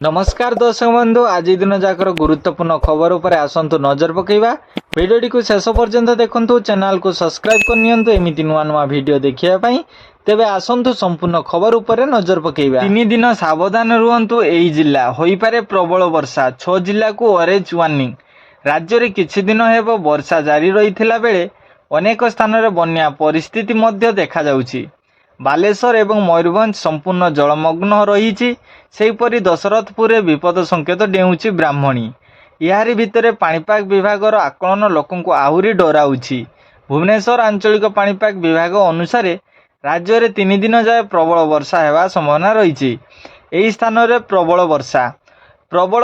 नमस्कार दर्शक बंधु आज दिन जाकर गुरुत्वपूर्ण खबर उपर आसतु नजर पकईवा भिडियोटी को शेष पर्यंत देखंतु चैनल को सब्सक्राइब करनियंतु एमिति नुआ नुआ वीडियो देखिया पई तेबे आसतु संपूर्ण खबर उपर नजर पकईवा। 3 दिन सावधान रुहंतु एई जिल्ला होई पारे प्रबल वर्षा 6 जिल्ला को ऑरेंज वार्निंग। राज्य रे किछि दिन हेबो वर्षा जारी रहिथिला बेले अनेक स्थान रे बन्या परिस्थिति मध्य देखा जाउछि। बालेश्वर एवं मयूरभंज संपूर्ण जलमग्न रही। सेहीपरि दशरथपुर विपद संकेत डेउछि ब्राह्मणी। यारी भितरे पाणीपाग विभागर आकलन लोकंकु आहुरी डराउछि। भुवनेश्वर आंचलिक पाणीपाग विभाग अनुसार राज्य में 3 दिन जाए प्रबल वर्षा हेबा संभावना रही। एही स्थान रे प्रबल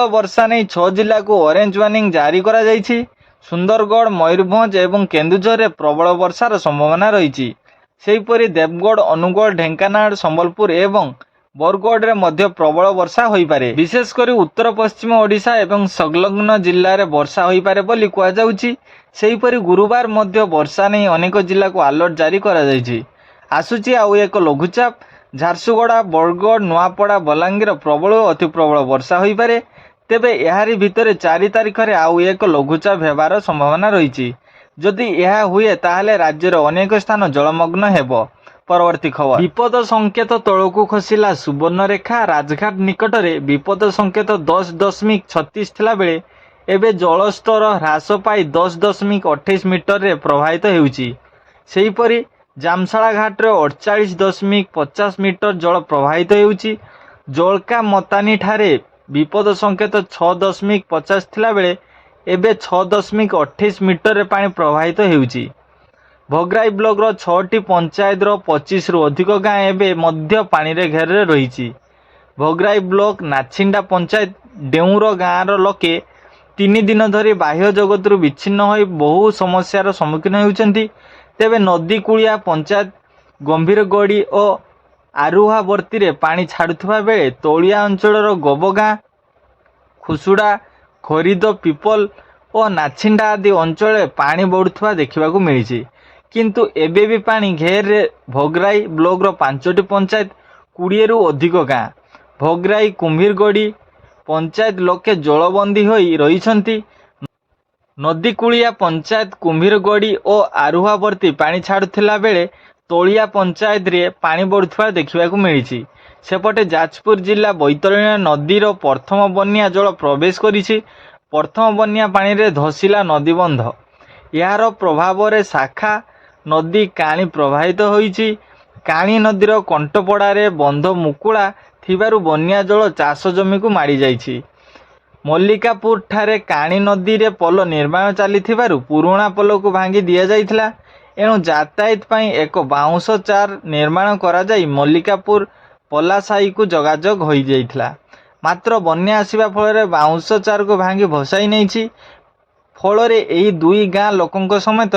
वर्षा नहीं 6 जिला को ऑरेंज वार्निंग जारी करा जाइछि। सुंदरगढ़ मयूरभंज एवं केन्दुझर रे प्रबल वर्षार संभावना रही। सेहीपरि देवगढ़ अनुगढ़ ढेंकानाल संबलपुर एवं बरगढ़ रे मध्य प्रबल वर्षा होई पारे। विशेषकर उत्तर पश्चिम ओडिशा एवं संलग्न जिल्ला रे वर्षा होई पारे बोली कुआ जाउछि। सेहीपरि गुरुवार मध्य वर्षा नहीं अनेक जिला को अलर्ट जारी करा जाइछि। आसुछि आउ एक लघुचाप झारसुगुड़ा बरगढ़ नुआपड़ा बलांगीर प्रबल और अति प्रबल वर्षा होई पारे। तेबे एहारी भितरे 4 तारिख रे आउ एक लघुचाप हेबार संभावना रही। जदि यह हुए ताहले राज्यर अनेक स्थान जलमग्न हेबो। परवर्ती खबर विपद संकेत तलकू खसिला सुवर्णरेखा राजघाट निकट रे विपद संकेत 10.36 थिला बेले एबे जलस्तर ह्रास पाई 10.28 मीटर रे प्रभावित हेउची। सेहीपरि जामशाला घाट रे 48.50 मीटर जल प्रभावित हेउची। जलका मतानी ठारे विपद संकेत 6.50 थिला बेले एबे 6.28 मीटर रे पानी प्रभावित हेउची। भोगराई ब्लॉक रो 6टी पंचायत रो 25 रु अधिक गाँ एबे मध्य पानी रे घेर रे रहिची। भोगराई ब्लॉक नाछिंडा पंचायत डेउर गाँ रो लोके 3 दिन धरी बाह्य जगत रु विच्छिन्न होई बहु समस्यार सम्मुखीन हेउचंती। तेबे नदी कुलिया पंचायत गंभीरगड़ी और आरुहावर्ती रे पानी छाड़ुथबा बेले तोलिया अंचल रो गोबगाँ खुसुड़ा खरीद पिपल और नाछिंडा आदि अंचल पानी बढ़ुवा देखा मिली। किंतु एबे भी पानी घेर रे भोगराई ब्लॉक रो 5टी पंचायत 20 रु अधिक गाँ भोगराई कुंभीरगड़ी पंचायत लोके जलबंदी होई रहिछंती। नदी कुलिया पंचायत कुंभीरगड़ी और आरुहावर्ती पानी छाड़ुथिला बेले तोलिया पंचायत रे पानी बढ़ुवा देखा मिली। सेपटे जाजपुर जिला बैतरणी नदी रो प्रथम बन्या जल प्रवेश करिछि। प्रथम बन्या पानी रे धसिला नदीबंध। यार प्रभाव रे शाखा नदी काणी प्रभावित होईछि। काणी नदीर कंटपड़ा रे बंध मुकुला थिबारु बन्या जल चाष जमी को माड़ी जाइछि। मल्लिकापुर ठारे काणी नदी रे पोल निर्माण चलीथिबारु पुराणा पोल को भांगी दिया जाइथिला। एणु यातायात पई एक बाउंस चार निर्माण करा जाई मल्लिकापुर पलासाई को जोगाजोग हो जाइथिला। मात्र बन्या आसिबा फल बाउंस चार को भांगी भसाई नहीं। फल यही 2 गाँ लोकों समेत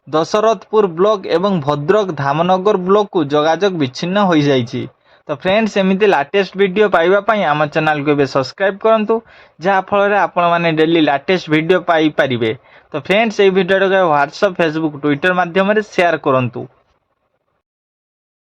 दशरथपुर ब्लॉक एवं भद्रक धामनगर ब्लॉक को जोगाजोग विच्छिन्न हो जाइछि। तो फ्रेंड्स एमिति लेटेस्ट वीडियो पाइबा पई आम चैनल को एबे सब्सक्राइब करंतु जहाँ फल आपण माने डेली लेटेस्ट वीडियो पाई परिबे। तो फ्रेंड्स ये वीडियो को व्हाट्सएप फेसबुक ट्विटर माध्यम रे शेयर करंतु।